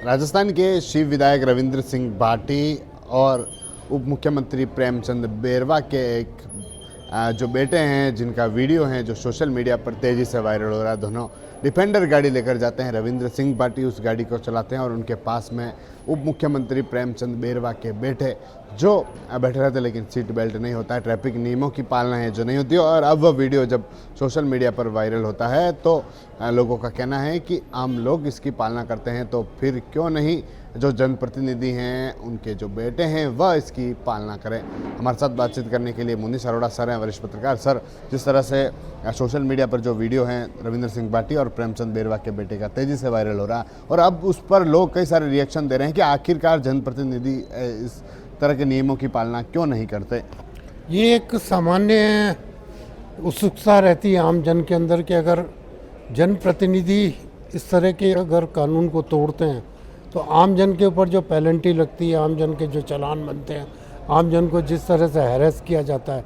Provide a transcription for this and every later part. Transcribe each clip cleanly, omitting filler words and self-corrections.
राजस्थान के शिव विधायक रविंद्र सिंह भाटी और उप मुख्यमंत्री प्रेमचंद बेरवा के एक जो बेटे हैं जिनका वीडियो है जो सोशल मीडिया पर तेज़ी से वायरल हो रहा है। दोनों डिफेंडर गाड़ी लेकर जाते हैं। रविंद्र सिंह भाटी उस गाड़ी को चलाते हैं और उनके पास में उप मुख्यमंत्री प्रेमचंद बेरवा के बेटे जो बैठे रहते लेकिन सीट बेल्ट नहीं होता है, ट्रैफिक नियमों की पालना है जो नहीं होती है। और अब वह वीडियो जब सोशल मीडिया पर वायरल होता है तो लोगों का कहना है कि आम लोग इसकी पालना करते हैं तो फिर क्यों नहीं जो जनप्रतिनिधि हैं उनके जो बेटे हैं वह इसकी पालना करें। हमारे साथ बातचीत करने के लिए मुनीष अरोड़ा सर हैं, वरिष्ठ पत्रकार। सर, जिस तरह से सोशल मीडिया पर जो वीडियो हैं रविंद्र सिंह भाटी और प्रेमचंद बेरवा के बेटे का तेज़ी से वायरल हो रहा है और अब उस पर लोग कई सारे रिएक्शन दे रहे हैं कि आखिरकार जनप्रतिनिधि इस तरह के नियमों की पालना क्यों नहीं करते। ये एक सामान्य उत्सुकता रहती है आम जन के अंदर कि अगर जनप्रतिनिधि इस तरह के अगर कानून को तोड़ते हैं तो आम जन के ऊपर जो पेनल्टी लगती है, आम जन के जो चालान बनते हैं, आम जन को जिस तरह से हैरेस किया जाता है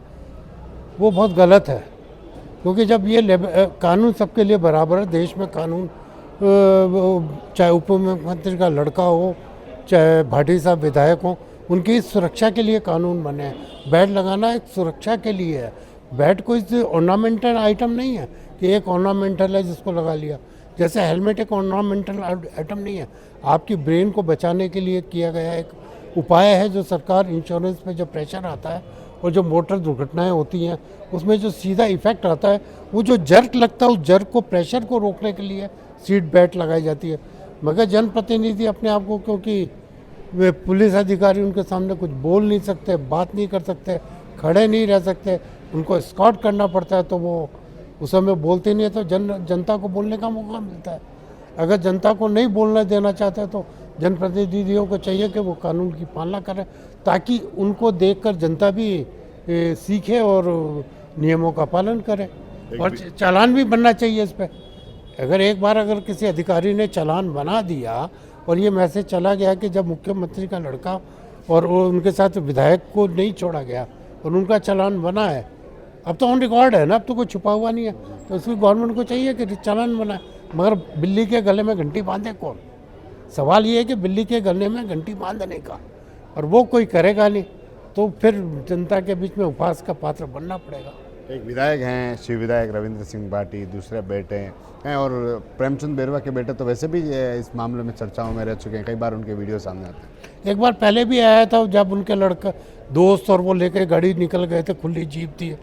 वो बहुत गलत है। क्योंकि जब ये कानून सबके लिए बराबर है, देश में कानून चाहे उप मुख्यमंत्री का लड़का हो चाहे भाटी साहब विधायक हो, उनकी सुरक्षा के लिए कानून बने हैं। बैट लगाना एक सुरक्षा के लिए है। बैट कोई ऑर्नामेंटल आइटम नहीं है कि एक ऑर्नामेंटल है जिसको लगा लिया। जैसे हेलमेट एक ऑर्नामेंटल आइटम नहीं है, आपकी ब्रेन को बचाने के लिए किया गया एक उपाय है। जो सरकार इंश्योरेंस पे जो प्रेशर आता है और जो मोटर दुर्घटनाएं होती हैं उसमें जो सीधा इफेक्ट आता है, वो जो जर्क लगता है उस जर्क को, प्रेशर को रोकने के लिए सीट बेल्ट लगाई जाती है। मगर जनप्रतिनिधि अपने आप को, क्योंकि वे पुलिस अधिकारी उनके सामने कुछ बोल नहीं सकते, बात नहीं कर सकते, खड़े नहीं रह सकते, उनको एस्कॉर्ट करना पड़ता है, तो वो उस समय बोलते नहीं है तो जनता को बोलने का मौका मिलता है। अगर जनता को नहीं बोलने देना चाहते तो जनप्रतिनिधियों को चाहिए कि वो कानून की पालना करें ताकि उनको देखकर जनता भी सीखे और नियमों का पालन करे। और चालान भी बनना चाहिए इस पर। अगर एक बार अगर किसी अधिकारी ने चालान बना दिया और ये मैसेज चला गया कि जब मुख्यमंत्री का लड़का और उनके साथ विधायक को नहीं छोड़ा गया और उनका चालान बना है, अब तो ऑन रिकॉर्ड है ना, अब तो कोई छुपा हुआ नहीं है, तो उसकी गवर्नमेंट को चाहिए कि चालान बनाए। मगर बिल्ली के गले में घंटी बांधे कौन? सवाल ये है कि बिल्ली के गले में घंटी बांधने का, और वो कोई करेगा नहीं, तो फिर जनता के बीच में उपहास का पात्र बनना पड़ेगा। एक विधायक हैं शिव विधायक रविंद्र सिंह भाटी, दूसरे बेटे हैं और प्रेमचंद बेरवा के बेटे तो वैसे भी इस मामले में चर्चाओं में रह चुके हैं, कई बार उनके वीडियो सामने आते हैं। एक बार पहले भी आया था जब उनके लड़का दोस्त और वो लेकर गाड़ी निकल गए थे, खुली जीप थी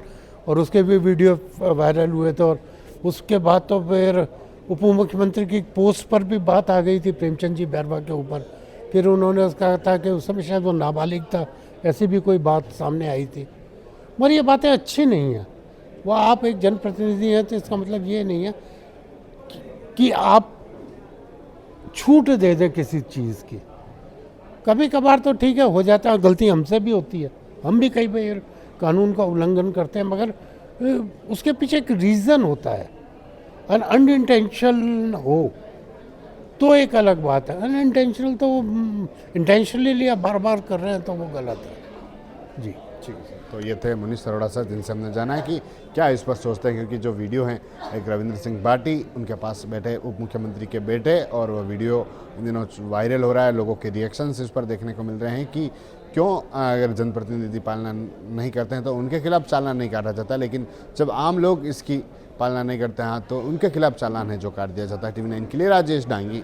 और उसके भी वीडियो वायरल हुए थे। और उसके बाद तो फिर उप मुख्यमंत्री की पोस्ट पर भी बात आ गई थी प्रेमचंद जी बेरवा के ऊपर। फिर उन्होंने उसका था कि उस समय शायद वो नाबालिग था, ऐसी भी कोई बात सामने आई थी। मगर ये बातें अच्छी नहीं हैं। वो आप एक जनप्रतिनिधि हैं तो इसका मतलब ये नहीं है कि आप छूट दे दें किसी चीज़ की। कभी कभार तो ठीक है, हो जाता है, गलती हमसे भी होती है, हम भी कई बार कानून का उल्लंघन करते हैं, मगर उसके पीछे एक रीज़न होता है। अनइंटेंशनल हो तो एक अलग बात है, अनइंटेंशनल तो इंटेंशनली आप बार बार कर रहे हैं तो वो गलत है। जी ठीक है सर, तो ये थे मुनीष अरोड़ा सर जिनसे हमने जाना है कि क्या इस पर सोचते हैं, क्योंकि जो वीडियो हैं एक रविंद्र सिंह भाटी, उनके पास बैठे उप मुख्यमंत्री के बेटे, और वो वीडियो इन दिनों वायरल हो रहा है। लोगों के रिएक्शंस इस पर देखने को मिल रहे हैं कि क्यों अगर जनप्रतिनिधि पालना नहीं करते हैं तो उनके खिलाफ चालान नहीं काटा जाता, लेकिन जब आम लोग इसकी पालना नहीं करते हैं तो उनके खिलाफ चालान है जो काट दिया जाता है। TV9 के लिए राजेश डांगी।